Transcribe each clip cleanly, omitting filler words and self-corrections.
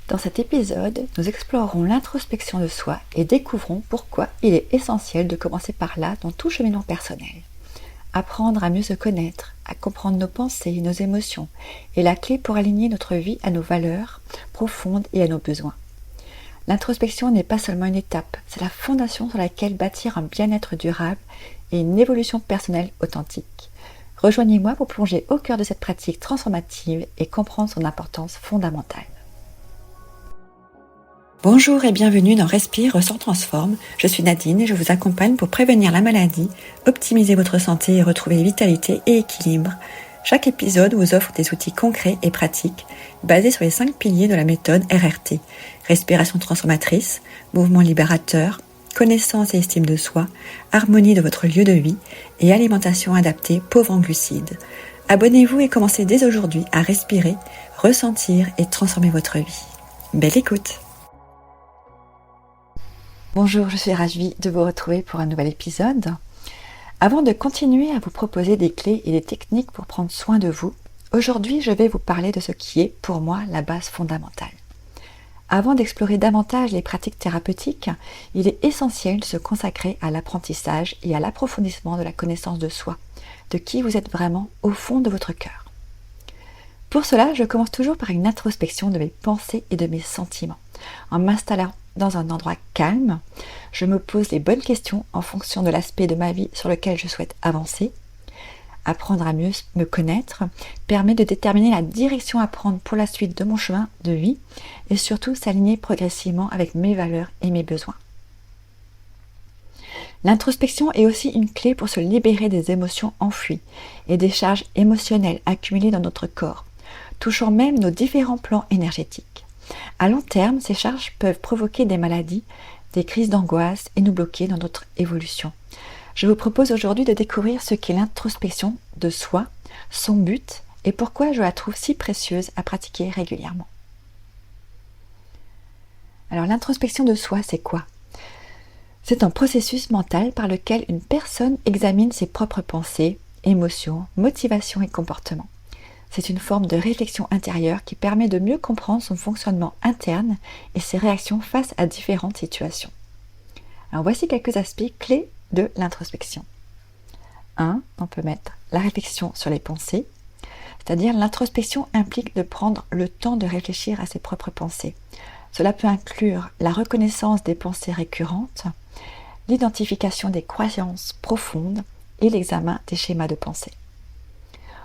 Dans cet épisode, nous explorerons l'introspection de soi et découvrons pourquoi il est essentiel de commencer par là dans tout cheminement personnel. Apprendre à mieux se connaître, à comprendre nos pensées et nos émotions est la clé pour aligner notre vie à nos valeurs profondes et à nos besoins. L'introspection n'est pas seulement une étape, c'est la fondation sur laquelle bâtir un bien-être durable et une évolution personnelle authentique. Rejoignez-moi pour plonger au cœur de cette pratique transformative et comprendre son importance fondamentale. Bonjour et bienvenue dans Respire, Ressens, Transforme. Je suis Nadine et je vous accompagne pour prévenir la maladie, optimiser votre santé et retrouver vitalité et équilibre. Chaque épisode vous offre des outils concrets et pratiques basés sur les 5 piliers de la méthode RRT. Respiration transformatrice, mouvement libérateur, connaissance et estime de soi, harmonie de votre lieu de vie et alimentation adaptée pauvre en glucides. Abonnez-vous et commencez dès aujourd'hui à respirer, ressentir et transformer votre vie. Belle écoute! Bonjour, je suis ravie de vous retrouver pour un nouvel épisode. Avant de continuer à vous proposer des clés et des techniques pour prendre soin de vous, aujourd'hui je vais vous parler de ce qui est pour moi la base fondamentale. Avant d'explorer davantage les pratiques thérapeutiques, il est essentiel de se consacrer à l'apprentissage et à l'approfondissement de la connaissance de soi, de qui vous êtes vraiment au fond de votre cœur. Pour cela, je commence toujours par une introspection de mes pensées et de mes sentiments. En m'installant dans un endroit calme, je me pose les bonnes questions en fonction de l'aspect de ma vie sur lequel je souhaite avancer. Apprendre à mieux me connaître permet de déterminer la direction à prendre pour la suite de mon chemin de vie et surtout s'aligner progressivement avec mes valeurs et mes besoins. L'introspection est aussi une clé pour se libérer des émotions enfouies et des charges émotionnelles accumulées dans notre corps, touchant même nos différents plans énergétiques. À long terme, ces charges peuvent provoquer des maladies, des crises d'angoisse et nous bloquer dans notre évolution. Je vous propose aujourd'hui de découvrir ce qu'est l'introspection de soi, son but et pourquoi je la trouve si précieuse à pratiquer régulièrement. Alors l'introspection de soi, c'est quoi ? C'est un processus mental par lequel une personne examine ses propres pensées, émotions, motivations et comportements. C'est une forme de réflexion intérieure qui permet de mieux comprendre son fonctionnement interne et ses réactions face à différentes situations. Alors voici quelques aspects clés de l'introspection. 1. On peut mettre la réflexion sur les pensées, c'est-à-dire l'introspection implique de prendre le temps de réfléchir à ses propres pensées. Cela peut inclure la reconnaissance des pensées récurrentes, l'identification des croyances profondes et l'examen des schémas de pensée.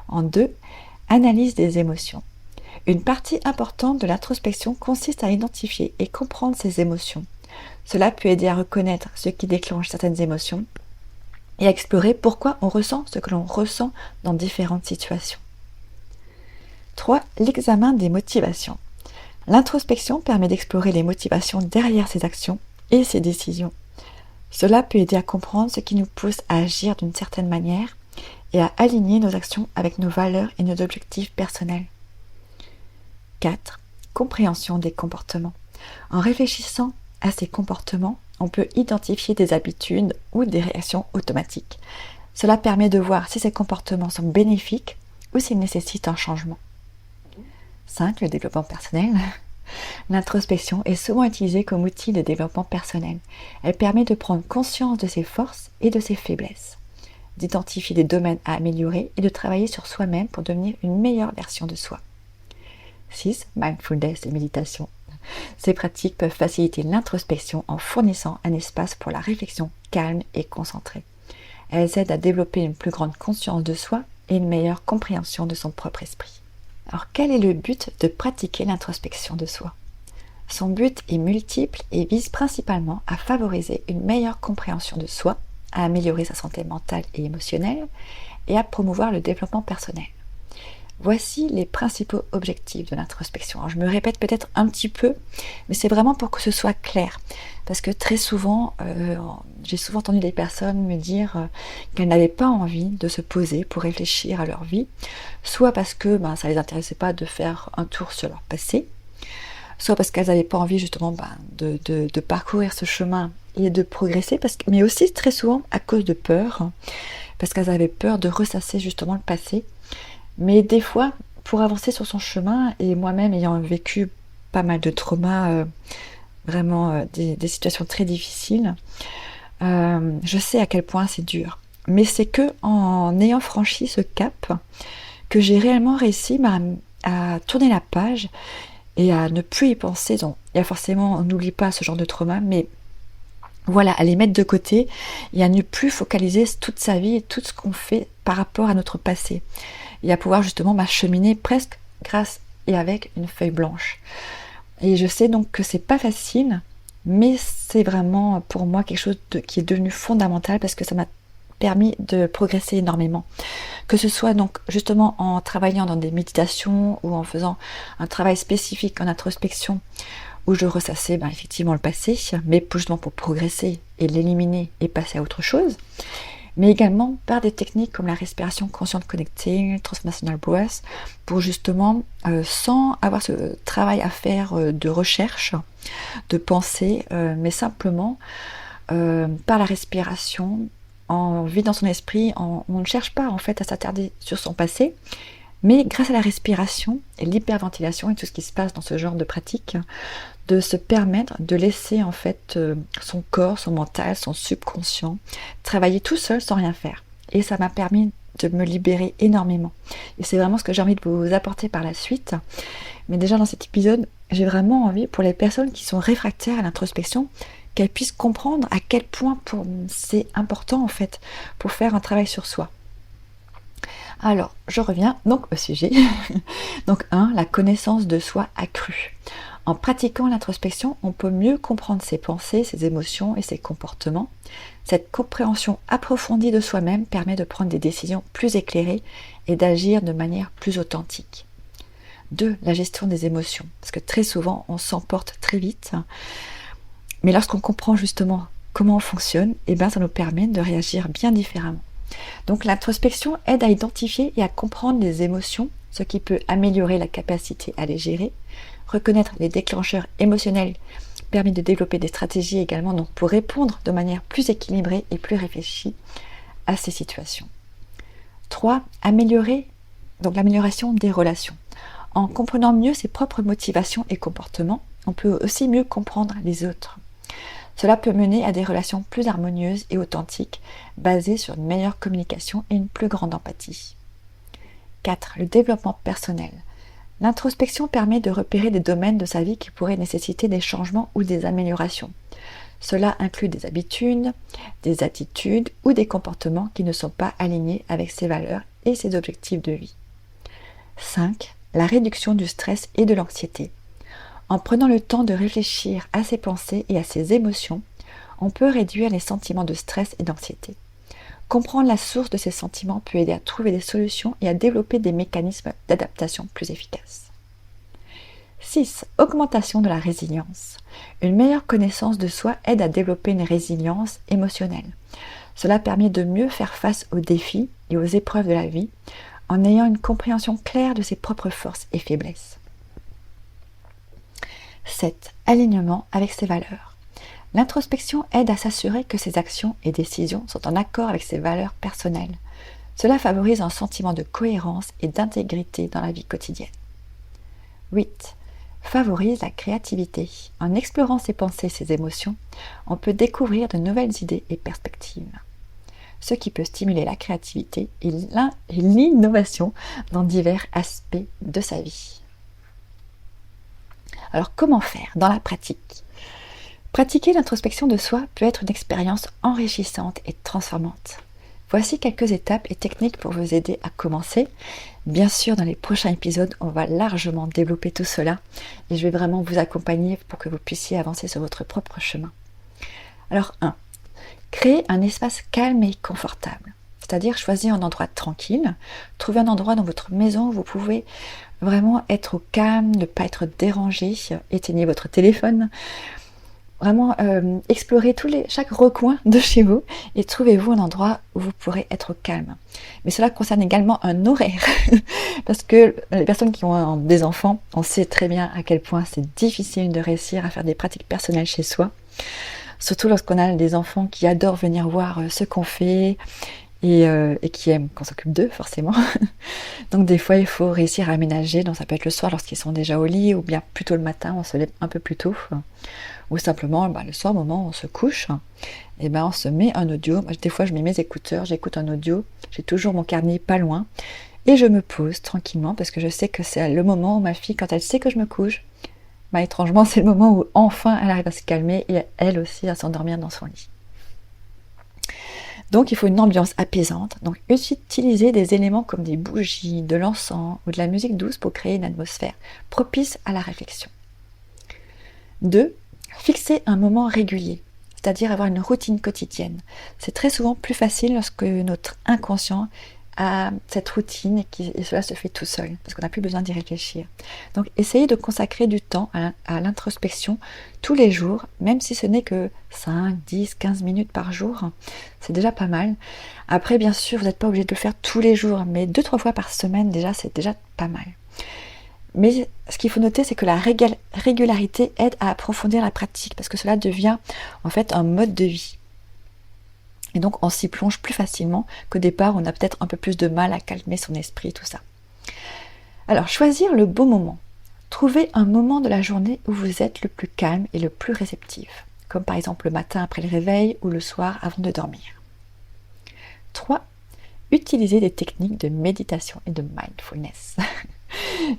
En 2, analyse des émotions. Une partie importante de l'introspection consiste à identifier et comprendre ses émotions. Cela peut aider à reconnaître ce qui déclenche certaines émotions et à explorer pourquoi on ressent ce que l'on ressent dans différentes situations. 3. L'examen des motivations. L'introspection permet d'explorer les motivations derrière ses actions et ses décisions. Cela peut aider à comprendre ce qui nous pousse à agir d'une certaine manière et à aligner nos actions avec nos valeurs et nos objectifs personnels. 4. Compréhension des comportements. En réfléchissant à ces comportements, on peut identifier des habitudes ou des réactions automatiques. Cela permet de voir si ces comportements sont bénéfiques ou s'ils nécessitent un changement. 5. Le développement personnel. L'introspection est souvent utilisée comme outil de développement personnel. Elle permet de prendre conscience de ses forces et de ses faiblesses, d'identifier des domaines à améliorer et de travailler sur soi-même pour devenir une meilleure version de soi. 6. Mindfulness et méditation. Ces pratiques peuvent faciliter l'introspection en fournissant un espace pour la réflexion calme et concentrée. Elles aident à développer une plus grande conscience de soi et une meilleure compréhension de son propre esprit. Alors quel est le but de pratiquer l'introspection de soi ? Son but est multiple et vise principalement à favoriser une meilleure compréhension de soi, à améliorer sa santé mentale et émotionnelle et à promouvoir le développement personnel. Voici les principaux objectifs de l'introspection. Alors, je me répète peut-être un petit peu, mais c'est vraiment pour que ce soit clair. Parce que très souvent, j'ai souvent entendu des personnes me dire qu'elles n'avaient pas envie de se poser pour réfléchir à leur vie, soit parce que ça les intéressait pas de faire un tour sur leur passé, soit parce qu'elles n'avaient pas envie justement de parcourir ce chemin et de progresser, mais aussi très souvent à cause de peur, parce qu'elles avaient peur de ressasser justement le passé. Mais des fois, pour avancer sur son chemin, et moi-même ayant vécu pas mal de traumas, vraiment des situations très difficiles. Je sais à quel point c'est dur. Mais c'est que en ayant franchi ce cap que j'ai réellement réussi à tourner la page et à ne plus y penser. Donc, il y a forcément, on n'oublie pas ce genre de trauma, mais voilà, à les mettre de côté et à ne plus focaliser toute sa vie et tout ce qu'on fait par rapport à notre passé. Et à pouvoir justement m'acheminer presque grâce et avec une feuille blanche. Et je sais donc que c'est pas facile, mais c'est vraiment pour moi quelque chose qui est devenu fondamental parce que ça m'a permis de progresser énormément. Que ce soit donc justement en travaillant dans des méditations ou en faisant un travail spécifique en introspection où je ressassais effectivement le passé, mais justement pour progresser et l'éliminer et passer à autre chose, mais également par des techniques comme la respiration consciente connectée, Transformational Breath, pour justement, sans avoir ce travail à faire de recherche, de pensée, mais simplement par la respiration, en vidant son esprit, on ne cherche pas en fait à s'attarder sur son passé, mais grâce à la respiration et l'hyperventilation et tout ce qui se passe dans ce genre de pratique, de se permettre de laisser en fait son corps, son mental, son subconscient travailler tout seul sans rien faire. Et ça m'a permis de me libérer énormément. Et c'est vraiment ce que j'ai envie de vous apporter par la suite. Mais déjà dans cet épisode, j'ai vraiment envie pour les personnes qui sont réfractaires à l'introspection, qu'elles puissent comprendre à quel point c'est important en fait pour faire un travail sur soi. Alors, je reviens donc au sujet. Donc 1, la connaissance de soi accrue. En pratiquant l'introspection, on peut mieux comprendre ses pensées, ses émotions et ses comportements. Cette compréhension approfondie de soi-même permet de prendre des décisions plus éclairées et d'agir de manière plus authentique. 2, la gestion des émotions. Parce que très souvent, on s'emporte très vite. Mais lorsqu'on comprend justement comment on fonctionne, ça nous permet de réagir bien différemment. Donc l'introspection aide à identifier et à comprendre les émotions, ce qui peut améliorer la capacité à les gérer. Reconnaître les déclencheurs émotionnels permet de développer des stratégies également donc pour répondre de manière plus équilibrée et plus réfléchie à ces situations. 3. L'amélioration des relations. En comprenant mieux ses propres motivations et comportements, on peut aussi mieux comprendre les autres. Cela peut mener à des relations plus harmonieuses et authentiques, basées sur une meilleure communication et une plus grande empathie. 4. Le développement personnel. L'introspection permet de repérer des domaines de sa vie qui pourraient nécessiter des changements ou des améliorations. Cela inclut des habitudes, des attitudes ou des comportements qui ne sont pas alignés avec ses valeurs et ses objectifs de vie. 5. La réduction du stress et de l'anxiété. En prenant le temps de réfléchir à ses pensées et à ses émotions, on peut réduire les sentiments de stress et d'anxiété. Comprendre la source de ces sentiments peut aider à trouver des solutions et à développer des mécanismes d'adaptation plus efficaces. 6. Augmentation de la résilience. Une meilleure connaissance de soi aide à développer une résilience émotionnelle. Cela permet de mieux faire face aux défis et aux épreuves de la vie en ayant une compréhension claire de ses propres forces et faiblesses. 7. Alignement avec ses valeurs. L'introspection aide à s'assurer que ses actions et décisions sont en accord avec ses valeurs personnelles. Cela favorise un sentiment de cohérence et d'intégrité dans la vie quotidienne. 8. Favorise la créativité. En explorant ses pensées et ses émotions, on peut découvrir de nouvelles idées et perspectives, ce qui peut stimuler la créativité et l'innovation dans divers aspects de sa vie. Alors comment faire dans la pratique ? Pratiquer l'introspection de soi peut être une expérience enrichissante et transformante. Voici quelques étapes et techniques pour vous aider à commencer. Bien sûr, dans les prochains épisodes, on va largement développer tout cela et je vais vraiment vous accompagner pour que vous puissiez avancer sur votre propre chemin. Alors 1. Créer un espace calme et confortable. C'est-à-dire choisir un endroit tranquille, trouver un endroit dans votre maison où vous pouvez vraiment être au calme, ne pas être dérangé, éteignez votre téléphone, vraiment explorez chaque recoin de chez vous et trouvez-vous un endroit où vous pourrez être au calme. Mais cela concerne également un horaire, parce que les personnes qui ont des enfants, on sait très bien à quel point c'est difficile de réussir à faire des pratiques personnelles chez soi, surtout lorsqu'on a des enfants qui adorent venir voir ce qu'on fait, et qui aiment qu'on s'occupe d'eux, forcément. Donc des fois, il faut réussir à aménager. Donc ça peut être le soir lorsqu'ils sont déjà au lit, ou bien plutôt le matin, on se lève un peu plus tôt. Ou simplement, le soir, au moment où on se couche, et on se met un audio. Des fois, je mets mes écouteurs, j'écoute un audio. J'ai toujours mon carnet pas loin. Et je me pose tranquillement, parce que je sais que c'est le moment où ma fille, quand elle sait que je me couche, étrangement, c'est le moment où enfin elle arrive à se calmer et elle aussi à s'endormir dans son lit. Donc il faut une ambiance apaisante. Donc utilisez des éléments comme des bougies, de l'encens ou de la musique douce pour créer une atmosphère propice à la réflexion. 2. Fixez un moment régulier, c'est-à-dire avoir une routine quotidienne. C'est très souvent plus facile lorsque notre inconscient a cette routine et cela se fait tout seul, parce qu'on n'a plus besoin d'y réfléchir. Donc essayez de consacrer du temps à l'introspection tous les jours, même si ce n'est que 5, 10, 15 minutes par jour, c'est déjà pas mal. Après, bien sûr, vous n'êtes pas obligé de le faire tous les jours, mais 2-3 fois par semaine, déjà, c'est déjà pas mal. Mais ce qu'il faut noter, c'est que la régularité aide à approfondir la pratique, parce que cela devient en fait un mode de vie. Et donc on s'y plonge plus facilement qu'au départ, on a peut-être un peu plus de mal à calmer son esprit, tout ça. Alors, choisir le bon moment. Trouvez un moment de la journée où vous êtes le plus calme et le plus réceptif, comme par exemple le matin après le réveil ou le soir avant de dormir. 3. Utilisez des techniques de méditation et de mindfulness.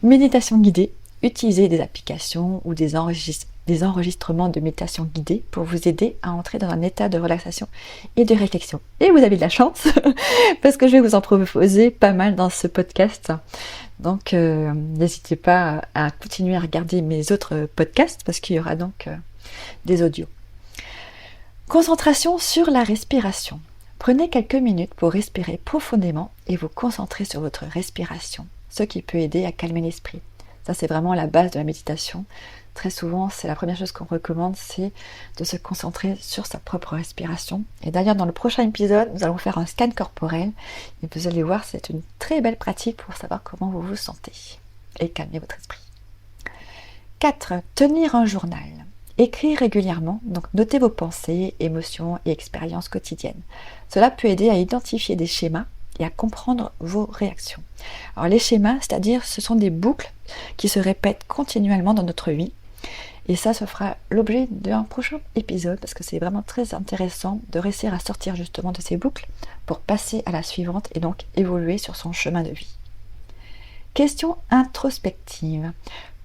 Méditation guidée. Utilisez des applications ou des enregistrements de méditation guidée pour vous aider à entrer dans un état de relaxation et de réflexion. Et vous avez de la chance, parce que je vais vous en proposer pas mal dans ce podcast. Donc n'hésitez pas à continuer à regarder mes autres podcasts, parce qu'il y aura donc des audios. Concentration sur la respiration. Prenez quelques minutes pour respirer profondément et vous concentrer sur votre respiration, ce qui peut aider à calmer l'esprit. Ça, c'est vraiment la base de la méditation. Très souvent, c'est la première chose qu'on recommande, c'est de se concentrer sur sa propre respiration. Et d'ailleurs, dans le prochain épisode, nous allons faire un scan corporel. Et vous allez voir, c'est une très belle pratique pour savoir comment vous vous sentez et calmer votre esprit. 4. Tenir un journal. Écrire régulièrement, donc notez vos pensées, émotions et expériences quotidiennes. Cela peut aider à identifier des schémas et à comprendre vos réactions. Alors les schémas, c'est-à-dire ce sont des boucles qui se répètent continuellement dans notre vie, et ça fera l'objet d'un prochain épisode, parce que c'est vraiment très intéressant de réussir à sortir justement de ces boucles pour passer à la suivante et donc évoluer sur son chemin de vie. Question introspective.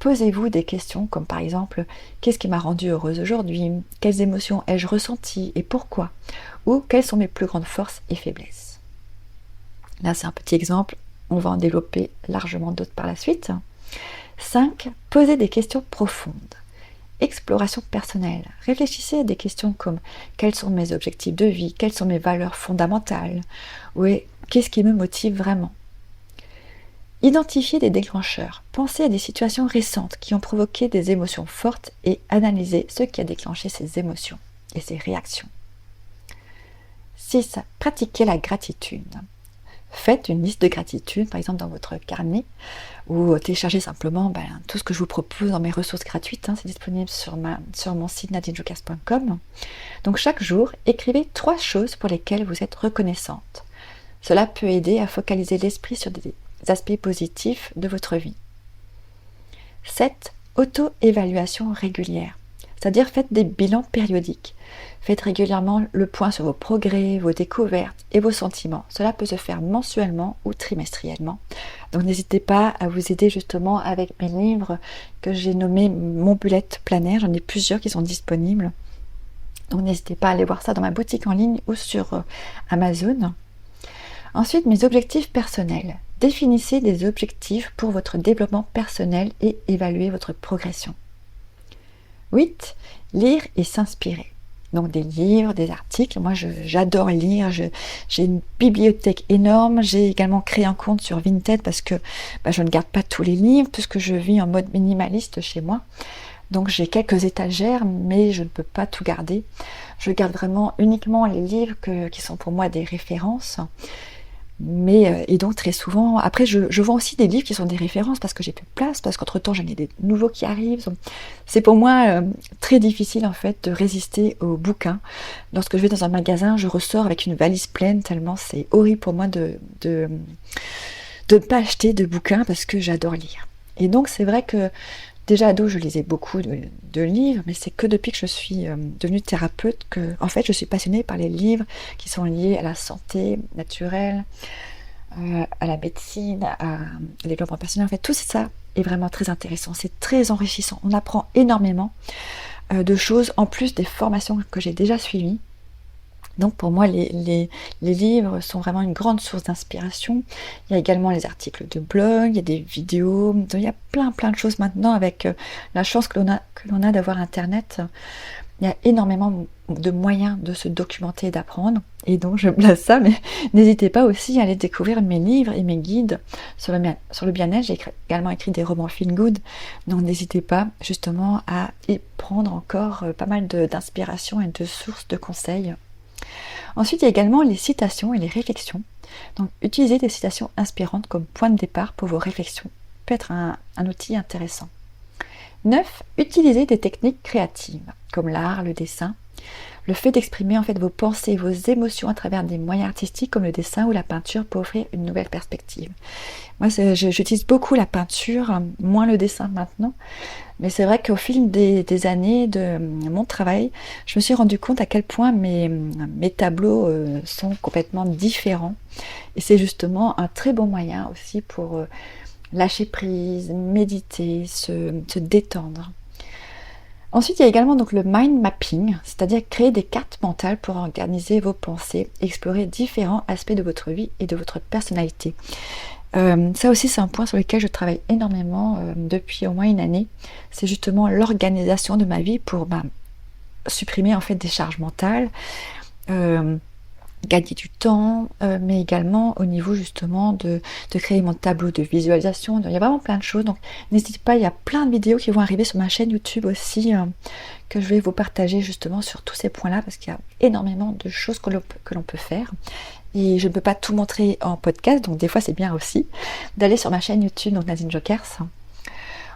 Posez-vous des questions comme par exemple, qu'est-ce qui m'a rendue heureuse aujourd'hui? Quelles émotions ai-je ressenties et pourquoi? Ou quelles sont mes plus grandes forces et faiblesses? Là, c'est un petit exemple, on va en développer largement d'autres par la suite. 5. Posez des questions profondes. Exploration personnelle. Réfléchissez à des questions comme quels sont mes objectifs de vie, quelles sont mes valeurs fondamentales, ou qu'est-ce qui me motive vraiment. Identifiez des déclencheurs. Pensez à des situations récentes qui ont provoqué des émotions fortes et analysez ce qui a déclenché ces émotions et ces réactions. 6. Pratiquez la gratitude. Faites une liste de gratitude, par exemple dans votre carnet, ou téléchargez simplement tout ce que je vous propose dans mes ressources gratuites. C'est disponible sur mon site nadinejoukas.com. Donc chaque jour, écrivez 3 choses pour lesquelles vous êtes reconnaissante. Cela peut aider à focaliser l'esprit sur des aspects positifs de votre vie. 7. Auto-évaluation régulière. C'est-à-dire faites des bilans périodiques. Faites régulièrement le point sur vos progrès, vos découvertes et vos sentiments. Cela peut se faire mensuellement ou trimestriellement. Donc n'hésitez pas à vous aider justement avec mes livres que j'ai nommés Mon bullet planner. J'en ai plusieurs qui sont disponibles. Donc n'hésitez pas à aller voir ça dans ma boutique en ligne ou sur Amazon. Ensuite, mes objectifs personnels. Définissez des objectifs pour votre développement personnel et évaluez votre progression. 8. Lire et s'inspirer. Donc des livres, des articles. Moi, j'adore lire. J'ai une bibliothèque énorme. J'ai également créé un compte sur Vinted parce que je ne garde pas tous les livres puisque je vis en mode minimaliste chez moi. Donc j'ai quelques étagères, mais je ne peux pas tout garder. Je garde vraiment uniquement les livres qui sont pour moi des références. Et donc très souvent, après je vends aussi des livres qui sont des références parce que j'ai plus de place, parce qu'entre-temps j'en ai des nouveaux qui arrivent. C'est pour moi très difficile en fait de résister aux bouquins. Lorsque je vais dans un magasin, je ressors avec une valise pleine tellement c'est horrible pour moi de ne pas acheter de bouquins parce que j'adore lire. Et donc c'est vrai que déjà ado, je lisais beaucoup de livres, mais c'est que depuis que je suis devenue thérapeute que, en fait, je suis passionnée par les livres qui sont liés à la santé naturelle, à la médecine, à développement personnel. En fait, tout ça est vraiment très intéressant. C'est très enrichissant. On apprend énormément de choses en plus des formations que j'ai déjà suivies. Donc pour moi, les livres sont vraiment une grande source d'inspiration. Il y a également les articles de blog, il y a des vidéos, il y a plein de choses maintenant avec la chance que l'on a d'avoir Internet. Il y a énormément de moyens de se documenter et d'apprendre. Et donc je place ça, mais n'hésitez pas aussi à aller découvrir mes livres et mes guides sur le bien-être. J'ai également écrit des romans feel good. Donc n'hésitez pas justement à y prendre encore pas mal d'inspiration et de sources de conseils. Ensuite, il y a également les citations et les réflexions. Donc, utiliser des citations inspirantes comme point de départ pour vos réflexions peut être un outil intéressant. 9. Utiliser des techniques créatives, comme l'art, le dessin. Le fait d'exprimer en fait vos pensées, vos émotions à travers des moyens artistiques comme le dessin ou la peinture peut offrir une nouvelle perspective. Moi, j'utilise beaucoup la peinture, moins le dessin maintenant. Mais c'est vrai qu'au fil des années de mon travail, je me suis rendu compte à quel point mes tableaux sont complètement différents. Et c'est justement un très bon moyen aussi pour lâcher prise, méditer, se détendre. Ensuite, il y a également donc le mind mapping, c'est-à-dire créer des cartes mentales pour organiser vos pensées, explorer différents aspects de votre vie et de votre personnalité. Ça aussi, c'est un point sur lequel je travaille énormément depuis au moins une année. C'est justement l'organisation de ma vie pour supprimer en fait des charges mentales, gagner du temps, mais également au niveau justement de créer mon tableau de visualisation. Donc, il y a vraiment plein de choses. Donc n'hésitez pas, il y a plein de vidéos qui vont arriver sur ma chaîne YouTube aussi que je vais vous partager justement sur tous ces points-là parce qu'il y a énormément de choses que l'on peut faire. Et je ne peux pas tout montrer en podcast, donc des fois c'est bien aussi d'aller sur ma chaîne YouTube, donc Nadine Jokers.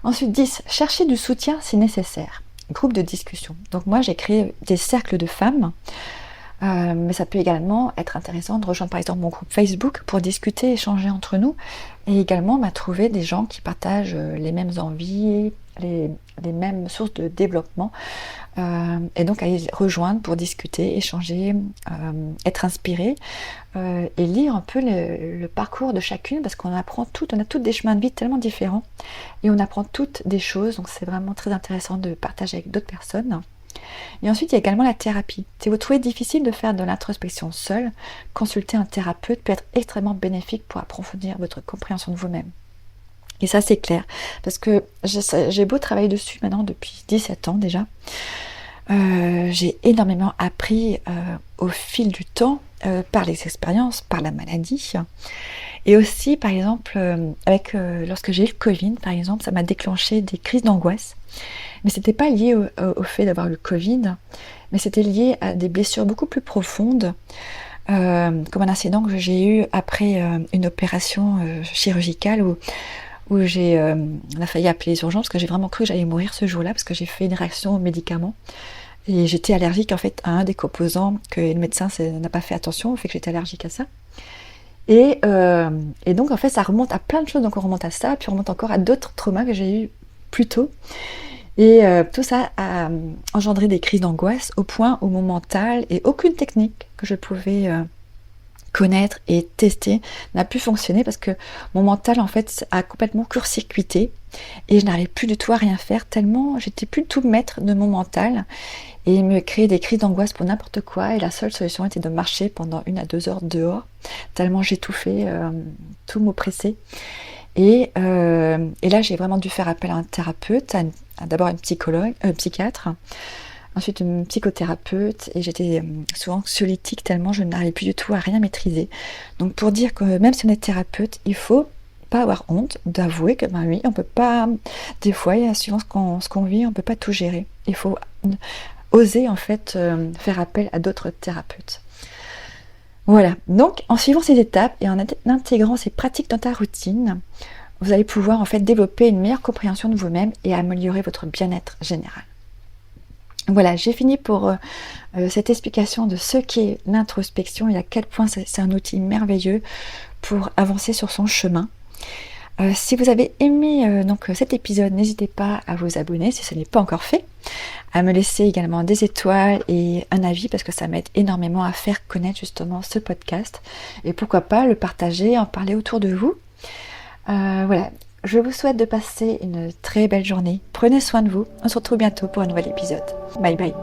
Ensuite 10, chercher du soutien si nécessaire. Groupe de discussion. Donc moi j'ai créé des cercles de femmes, mais ça peut également être intéressant de rejoindre par exemple mon groupe Facebook pour discuter, échanger entre nous, et également trouver des gens qui partagent les mêmes envies, les mêmes sources de développement, et donc aller rejoindre pour discuter, échanger, être inspiré et lire un peu le parcours de chacune parce qu'on apprend on a toutes des chemins de vie tellement différents et on apprend toutes des choses, donc c'est vraiment très intéressant de partager avec d'autres personnes. Et ensuite, il y a également la thérapie. Si vous trouvez difficile de faire de l'introspection seule, consulter un thérapeute peut être extrêmement bénéfique pour approfondir votre compréhension de vous-même. Et ça, c'est clair, parce que j'ai beau travailler dessus maintenant depuis 17 ans déjà. J'ai énormément appris au fil du temps, par les expériences, par la maladie. Et aussi, par exemple, lorsque j'ai eu le Covid, par exemple, ça m'a déclenché des crises d'angoisse. Mais c'était pas lié au fait d'avoir le Covid, mais c'était lié à des blessures beaucoup plus profondes, comme un incident que j'ai eu après une opération chirurgicale où on a failli appeler les urgences parce que j'ai vraiment cru que j'allais mourir ce jour-là parce que j'ai fait une réaction aux médicaments. Et j'étais allergique en fait à un des composants que le médecin n'a pas fait attention au fait que j'étais allergique à ça. Et donc en fait ça remonte à plein de choses, donc on remonte à ça, puis on remonte encore à d'autres traumas que j'ai eu plus tôt. Et tout ça a engendré des crises d'angoisse au point où mon mental et aucune technique que je pouvais connaître et tester n'a pu fonctionner parce que mon mental en fait a complètement court-circuité et je n'arrivais plus du tout à rien faire tellement j'étais plus du tout maître de mon mental et il me créait des crises d'angoisse pour n'importe quoi et la seule solution était de marcher pendant 1 à 2 heures dehors tellement j'étouffais, tout m'oppressait et là j'ai vraiment dû faire appel à un thérapeute, d'abord une psychiatre, ensuite une psychothérapeute et j'étais souvent anxiolytique tellement je n'arrivais plus du tout à rien maîtriser. Donc pour dire que même si on est thérapeute, il faut pas avoir honte d'avouer que oui, on peut pas, des fois, suivant ce qu'on vit, on peut pas tout gérer. Il faut oser en fait faire appel à d'autres thérapeutes. Voilà, donc en suivant ces étapes et en intégrant ces pratiques dans ta routine, vous allez pouvoir en fait développer une meilleure compréhension de vous-même et améliorer votre bien-être général. Voilà, j'ai fini pour cette explication de ce qu'est l'introspection et à quel point c'est un outil merveilleux pour avancer sur son chemin. Si vous avez aimé cet épisode, n'hésitez pas à vous abonner si ce n'est pas encore fait, à me laisser également des étoiles et un avis parce que ça m'aide énormément à faire connaître justement ce podcast et pourquoi pas le partager, en parler autour de vous. Voilà, je vous souhaite de passer une très belle journée. Prenez soin de vous. On se retrouve bientôt pour un nouvel épisode. Bye bye.